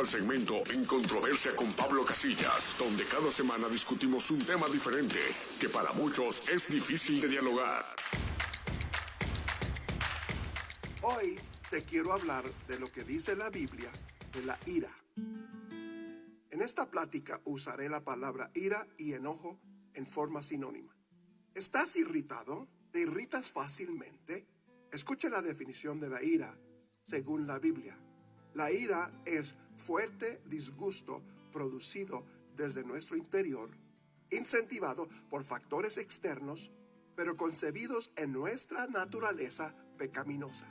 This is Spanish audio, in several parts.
al segmento En Controversia con Pablo Casillas, donde cada semana discutimos un tema diferente que para muchos es difícil de dialogar. Hoy te quiero hablar de lo que dice la Biblia de la ira. En esta plática usaré la palabra ira y enojo en forma sinónima. ¿Estás irritado? ¿Te irritas fácilmente? Escucha la definición de la ira según la Biblia. La ira es fuerte disgusto producido desde nuestro interior, incentivado por factores externos, pero concebidos en nuestra naturaleza pecaminosa.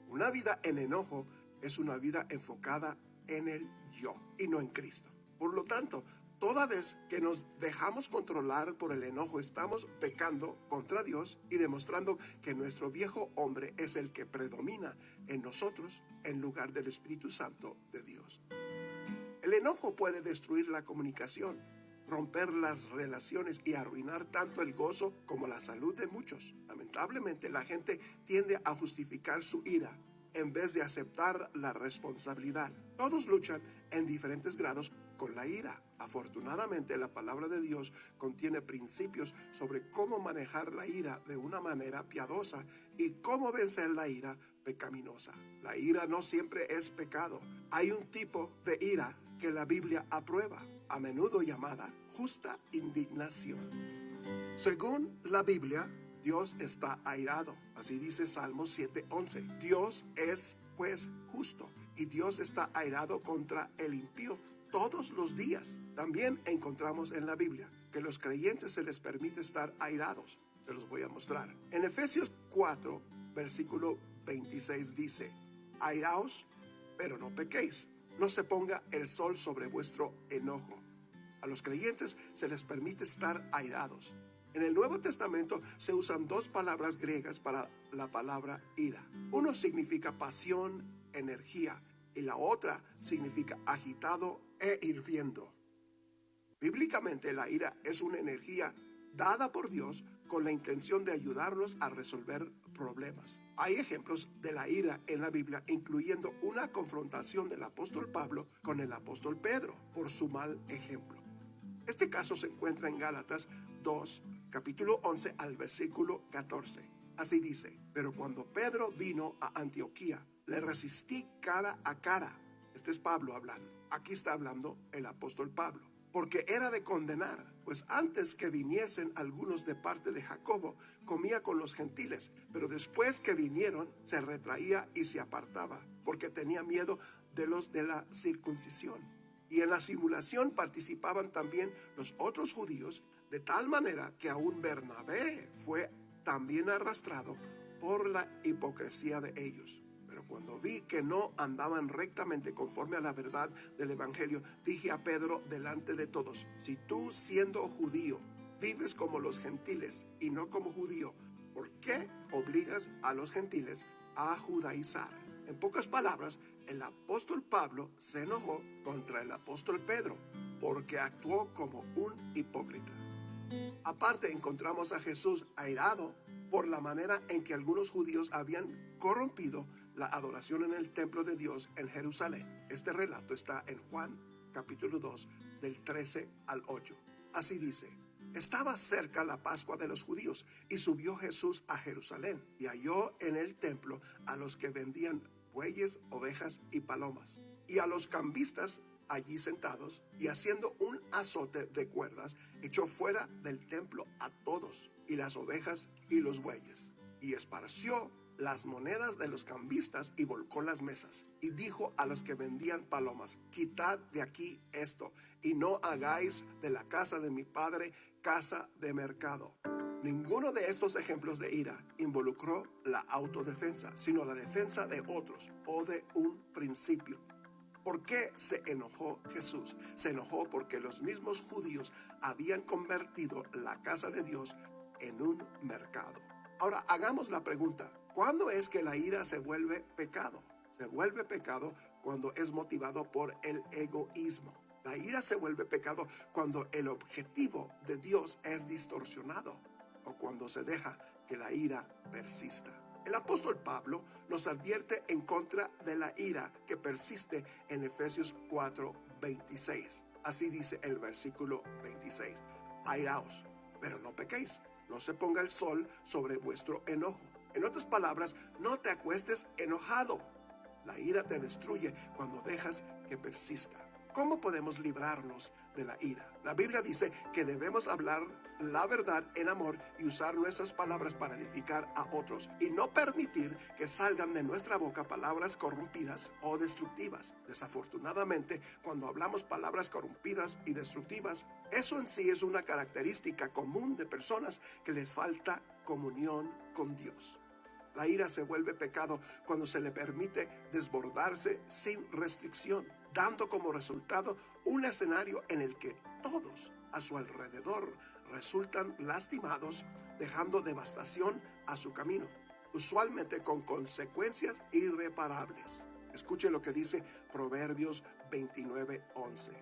Una vida en enojo es una vida enfocada en el yo y no en Cristo. Por lo tanto, toda vez que nos dejamos controlar por el enojo, estamos pecando contra Dios y demostrando que nuestro viejo hombre es el que predomina en nosotros en lugar del Espíritu Santo de Dios. El enojo puede destruir la comunicación, romper las relaciones y arruinar tanto el gozo como la salud de muchos. Lamentablemente, la gente tiende a justificar su ira en vez de aceptar la responsabilidad. Todos luchan en diferentes grados con la ira. Afortunadamente, la palabra de Dios contiene principios sobre cómo manejar la ira de una manera piadosa y cómo vencer la ira pecaminosa. La ira no siempre es pecado. Hay un tipo de ira que la Biblia aprueba, a menudo llamada justa indignación. Según la Biblia, Dios está airado. Así dice Salmos 7:11. Dios es pues justo y Dios está airado contra el impío todos los días. También encontramos en la Biblia que los creyentes se les permite estar airados. Se los voy a mostrar. En Efesios 4, versículo 26 dice: airaos, pero no pequéis. No se ponga el sol sobre vuestro enojo. A los creyentes se les permite estar airados. En el Nuevo Testamento se usan dos palabras griegas para la palabra ira. Uno significa pasión, energía, y la otra significa agitado e hirviendo. Bíblicamente, la ira es una energía dada por Dios con la intención de ayudarnos a resolver problemas. Hay ejemplos de la ira en la Biblia, incluyendo una confrontación del apóstol Pablo con el apóstol Pedro por su mal ejemplo. Este caso se encuentra en Gálatas 2, capítulo 11 al versículo 14. Así dice: pero cuando Pedro vino a Antioquía, le resistí cara a cara. Este es Pablo hablando. Aquí está hablando el apóstol Pablo. Porque era de condenar, pues antes que viniesen algunos de parte de Jacobo, comía con los gentiles, pero después que vinieron, se retraía y se apartaba, porque tenía miedo de los de la circuncisión. Y en la simulación participaban también los otros judíos, de tal manera que aún Bernabé fue también arrastrado por la hipocresía de ellos. Pero cuando vi que no andaban rectamente conforme a la verdad del evangelio, dije a Pedro delante de todos: si tú, siendo judío, vives como los gentiles y no como judío, ¿por qué obligas a los gentiles a judaizar? En pocas palabras, el apóstol Pablo se enojó contra el apóstol Pedro porque actuó como un hipócrita. Aparte, encontramos a Jesús airado por la manera en que algunos judíos habían corrompido la adoración en el templo de Dios en Jerusalén. Este relato está en Juan capítulo 2 del 13 al 8. Así dice: estaba cerca la Pascua de los judíos y subió Jesús a Jerusalén y halló en el templo a los que vendían bueyes, ovejas y palomas, y a los cambistas allí sentados, y haciendo un azote de cuerdas, echó fuera del templo a todos, y las ovejas y los bueyes, y esparció las monedas de los cambistas y volcó las mesas, y dijo a los que vendían palomas: quitad de aquí esto, y no hagáis de la casa de mi padre casa de mercado. Ninguno de estos ejemplos de ira involucró la autodefensa, sino la defensa de otros o de un principio. ¿Por qué se enojó Jesús? Se enojó porque los mismos judíos habían convertido la casa de Dios en un mercado. Ahora hagamos la pregunta: ¿cuándo es que la ira se vuelve pecado? Se vuelve pecado cuando es motivado por el egoísmo. La ira se vuelve pecado cuando el objetivo de Dios es distorsionado o cuando se deja que la ira persista. El apóstol Pablo nos advierte en contra de la ira que persiste en Efesios 4:26. Así dice el versículo 26. Airaos, pero no pequéis. No se ponga el sol sobre vuestro enojo. En otras palabras, no te acuestes enojado. La ira te destruye cuando dejas que persista. ¿Cómo podemos librarnos de la ira? La Biblia dice que debemos hablar la verdad en amor y usar nuestras palabras para edificar a otros y no permitir que salgan de nuestra boca palabras corrompidas o destructivas. Desafortunadamente, cuando hablamos palabras corrompidas y destructivas, eso en sí es una característica común de personas que les falta comunión con Dios. La ira se vuelve pecado cuando se le permite desbordarse sin restricción, dando como resultado un escenario en el que todos a su alrededor resultan lastimados, dejando devastación a su camino, usualmente con consecuencias irreparables. Escuche lo que dice Proverbios 29:11.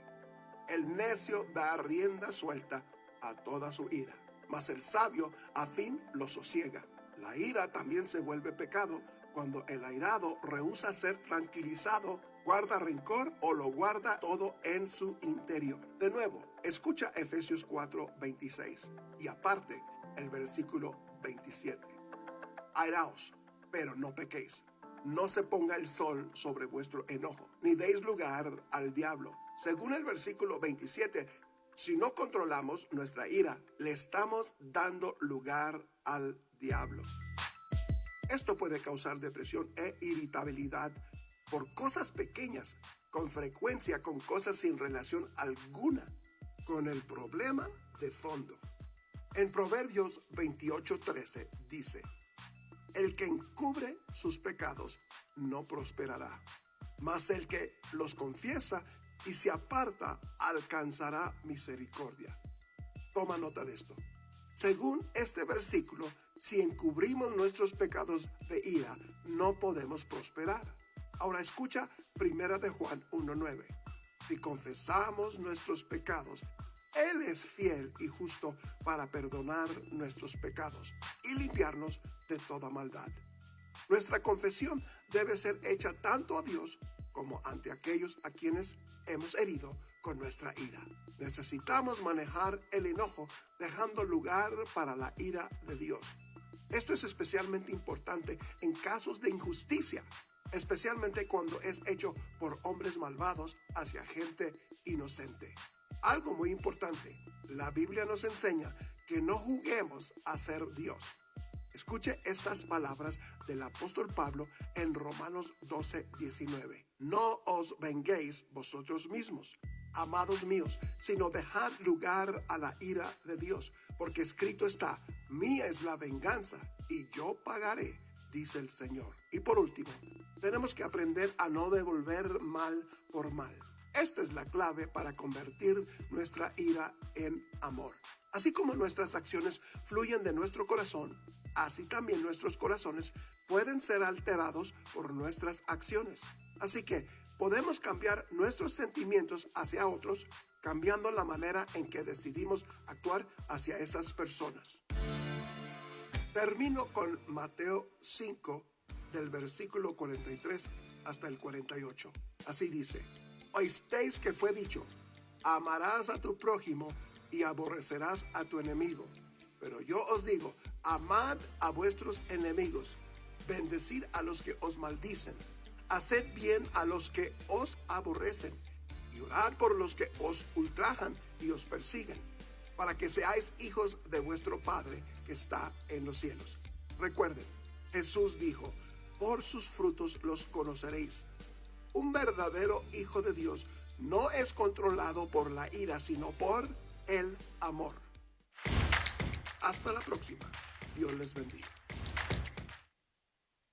El necio da rienda suelta a toda su ira, mas el sabio a fin lo sosiega. La ira también se vuelve pecado cuando el airado rehúsa ser tranquilizado, guarda rencor o lo guarda todo en su interior. De nuevo, escucha Efesios 4:26 y aparte el versículo 27. Airaos, pero no pequéis. No se ponga el sol sobre vuestro enojo, ni deis lugar al diablo. Según el versículo 27, si no controlamos nuestra ira, le estamos dando lugar al diablo. Esto puede causar depresión e irritabilidad por cosas pequeñas, con frecuencia con cosas sin relación alguna con el problema de fondo. En Proverbios 28:13 dice: el que encubre sus pecados no prosperará, mas el que los confiesa y se aparta alcanzará misericordia. Toma nota de esto. Según este versículo, si encubrimos nuestros pecados de ira, no podemos prosperar. Ahora escucha 1 de Juan 1:9. Si confesamos nuestros pecados, Él es fiel y justo para perdonar nuestros pecados y limpiarnos de toda maldad. Nuestra confesión debe ser hecha tanto a Dios como ante aquellos a quienes hemos herido con nuestra ira. Necesitamos manejar el enojo dejando lugar para la ira de Dios. Esto es especialmente importante en casos de injusticia, especialmente cuando es hecho por hombres malvados hacia gente inocente. Algo muy importante, la Biblia nos enseña que no juguemos a ser Dios. Escuche estas palabras del apóstol Pablo en Romanos 12:19. No os venguéis vosotros mismos, amados míos, sino dejad lugar a la ira de Dios, porque escrito está: mía es la venganza y yo pagaré, dice el Señor. Y por último, tenemos que aprender a no devolver mal por mal. Esta es la clave para convertir nuestra ira en amor. Así como nuestras acciones fluyen de nuestro corazón, así también nuestros corazones pueden ser alterados por nuestras acciones. Así que podemos cambiar nuestros sentimientos hacia otros, cambiando la manera en que decidimos actuar hacia esas personas. Termino con Mateo 5, del versículo 43 hasta el 48. Así dice: oísteis que fue dicho, amarás a tu prójimo y aborrecerás a tu enemigo. Pero yo os digo, amad a vuestros enemigos, bendecid a los que os maldicen, haced bien a los que os aborrecen, y orad por los que os ultrajan y os persiguen, para que seáis hijos de vuestro Padre que está en los cielos. Recuerden, Jesús dijo: por sus frutos los conoceréis. Un verdadero hijo de Dios no es controlado por la ira, sino por el amor. Hasta la próxima. Dios les bendiga.